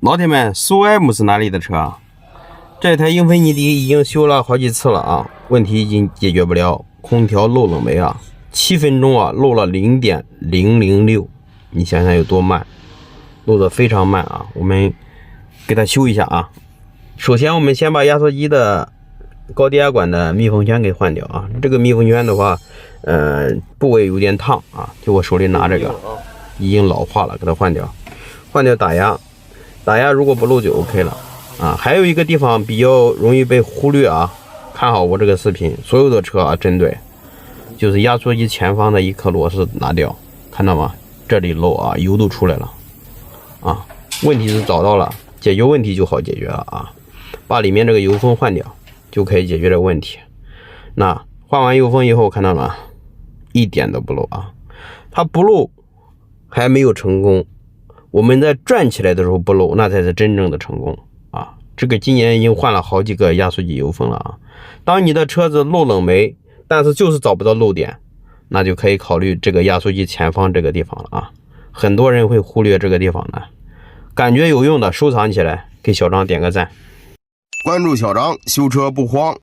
老铁们，苏 M 是哪里的车啊？这台英菲尼迪已经修了好几次了啊，问题已经解决不了，空调漏冷媒啊，7分钟啊漏了0.006，你想想有多慢，漏得非常慢啊。我们给它修一下啊。首先我们先把压缩机的高低压管的密封圈给换掉啊。这个密封圈的话，部位有点烫啊，就我手里拿这个已经老化了，给它换掉。换掉打压。打压如果不漏就 OK 了啊。还有一个地方比较容易被忽略啊，看好我这个视频，所有的车啊针对，就是压缩机前方的一颗螺丝拿掉，看到吗？这里漏啊，油都出来了啊。问题是找到了，解决问题就好解决了啊。把里面这个油封换掉，就可以解决这个问题。那换完油封以后，看到了，一点都不漏啊。它不漏还没有成功。我们在转起来的时候不漏，那才是真正的成功啊！这个今年已经换了好几个压缩机油封了啊。当你的车子漏冷媒，但是就是找不到漏点，那就可以考虑这个压缩机前方这个地方了啊。很多人会忽略这个地方的，感觉有用的收藏起来，给小张点个赞，关注小张，修车不慌。